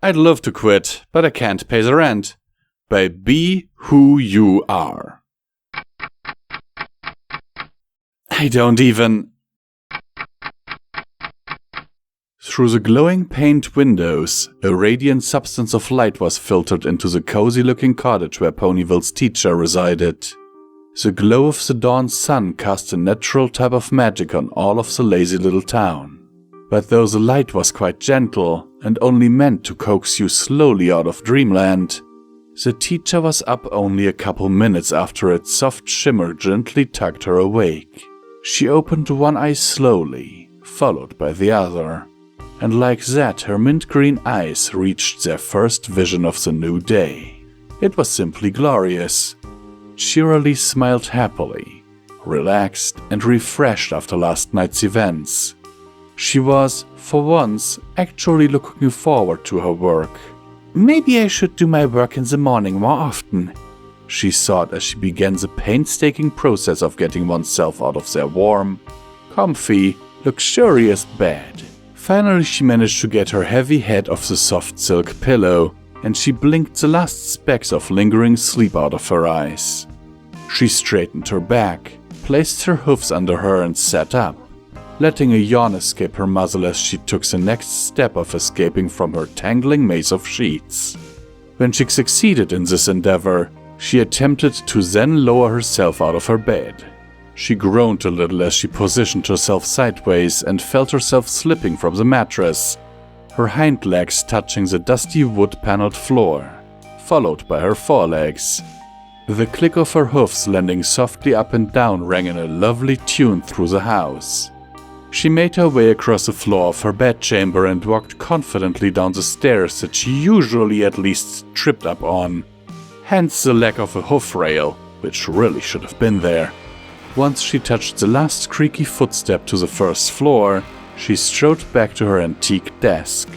I'd love to quit, but I can't pay the rent. By BewhoUr. I don't even... Through the glowing paint windows, a radiant substance of light was filtered into the cozy-looking cottage where Pony&Wolf's teacher resided. The glow of the dawn sun cast a natural type of magic on all of the lazy little town. But though the light was quite gentle and only meant to coax you slowly out of dreamland, the teacher was up only a couple minutes after its soft shimmer gently tugged her awake. She opened one eye slowly, followed by the other, and like that her mint-green eyes reached their first vision of the new day. It was simply glorious. Cheerily smiled happily, relaxed and refreshed after last night's events. She was, for once, actually looking forward to her work. Maybe I should do my work in the morning more often, she thought as she began the painstaking process of getting oneself out of their warm, comfy, luxurious bed. Finally she managed to get her heavy head off the soft silk pillow, and she blinked the last specks of lingering sleep out of her eyes. She straightened her back, placed her hoofs under her and sat up, letting a yawn escape her muzzle as she took the next step of escaping from her tangling maze of sheets. When she succeeded in this endeavor, she attempted to then lower herself out of her bed. She groaned a little as she positioned herself sideways and felt herself slipping from the mattress, her hind legs touching the dusty wood-paneled floor, followed by her forelegs. The click of her hoofs landing softly up and down rang in a lovely tune through the house. She made her way across the floor of her bedchamber and walked confidently down the stairs that she usually at least tripped up on. Hence the lack of a hoof rail, which really should have been there. Once she touched the last creaky footstep to the first floor, she strode back to her antique desk,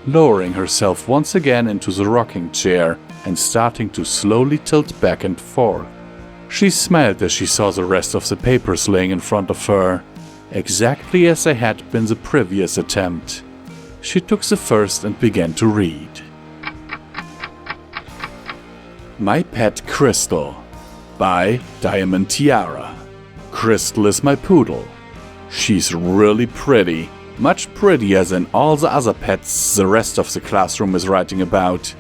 lowering herself once again into the rocking chair and starting to slowly tilt back and forth. She smiled as she saw the rest of the papers laying in front of her, exactly as they had been the previous attempt. She took the first and began to read. My Pet Crystal by Diamond Tiara. Crystal is my poodle. She's really pretty, much prettier than all the other pets the rest of the classroom is writing about.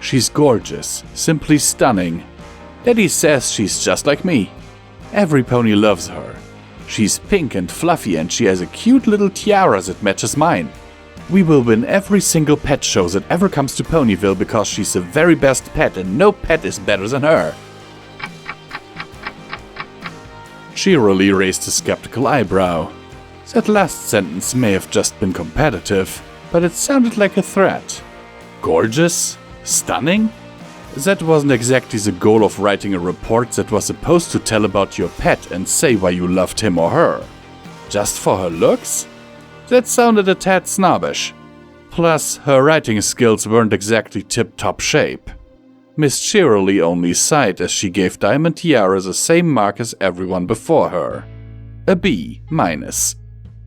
She's gorgeous, simply stunning. Daddy says she's just like me. Every pony loves her. She's pink and fluffy and she has a cute little tiara that matches mine. We will win every single pet show that ever comes to Ponyville because she's the very best pet and no pet is better than her. Cheerily raised a skeptical eyebrow. That last sentence may have just been competitive, but it sounded like a threat. Gorgeous? Stunning? That wasn't exactly the goal of writing a report that was supposed to tell about your pet and say why you loved him or her. Just for her looks? That sounded a tad snobbish. Plus, her writing skills weren't exactly tip-top shape. Miss Cheerily only sighed as she gave Diamond Tiara the same mark as everyone before her. A B-.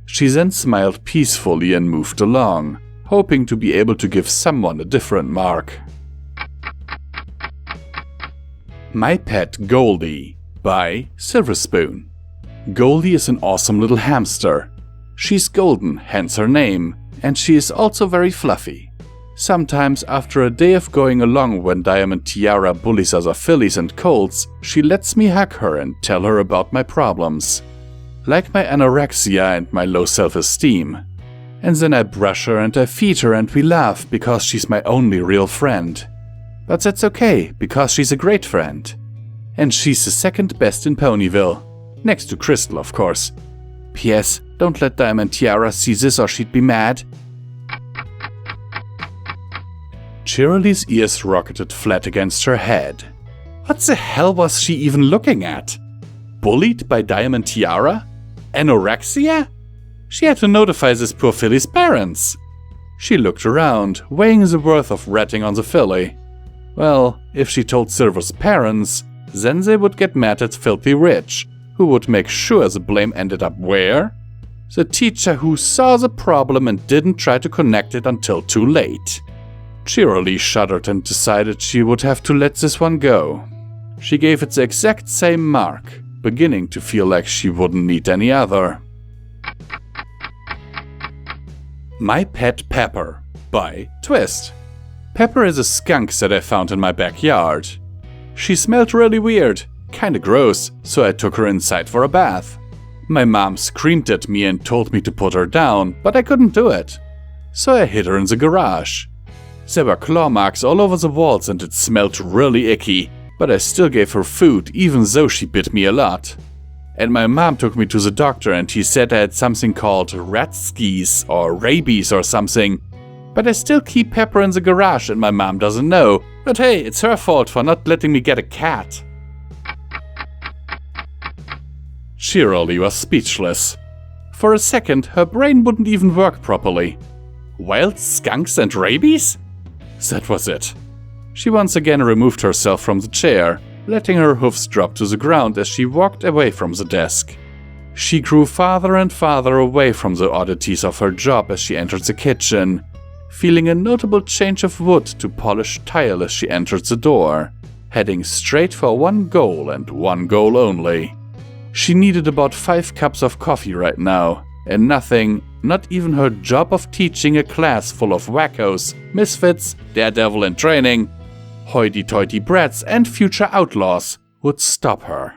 She then smiled peacefully and moved along, hoping to be able to give someone a different mark. My Pet Goldie by Silverspoon. Goldie is an awesome little hamster. She's golden, hence her name, and she is also very fluffy. Sometimes after a day of going along when Diamond Tiara bullies other fillies and colts, she lets me hug her and tell her about my problems. Like my anorexia and my low self-esteem. And then I brush her and I feed her and we laugh because she's my only real friend. But that's okay, because she's a great friend. And she's the second best in Ponyville. Next to Crystal, of course. P.S. Don't let Diamond Tiara see this or she'd be mad. Cheerily's ears rocketed flat against her head. What the hell was she even looking at? Bullied by Diamond Tiara? Anorexia? She had to notify this poor filly's parents. She looked around, weighing the worth of ratting on the filly. Well, if she told Silver's parents, then they would get mad at Filthy Rich, who would make sure the blame ended up where? The teacher who saw the problem and didn't try to connect it until too late. Cheerily shuddered and decided she would have to let this one go. She gave it the exact same mark, beginning to feel like she wouldn't need any other. My Pet Pepper by Twist. Pepper is a skunk that I found in my backyard. She smelled really weird, kinda gross, so I took her inside for a bath. My mom screamed at me and told me to put her down, but I couldn't do it. So I hid her in the garage. There were claw marks all over the walls and it smelled really icky, but I still gave her food even though she bit me a lot. And my mom took me to the doctor and he said I had something called rat skis or rabies or something. But I still keep Pepper in the garage and my mom doesn't know. But hey, it's her fault for not letting me get a cat. Cheerily was speechless. For a second, her brain wouldn't even work properly. Wild skunks and rabies? That was it. She once again removed herself from the chair, letting her hoofs drop to the ground as she walked away from the desk. She grew farther and farther away from the oddities of her job as she entered the kitchen, feeling a notable change of wood to polished tile as she entered the door, heading straight for one goal and one goal only. She needed about 5 cups of coffee right now, and nothing, not even her job of teaching a class full of wackos, misfits, daredevil in training, hoity-toity brats and future outlaws, would stop her.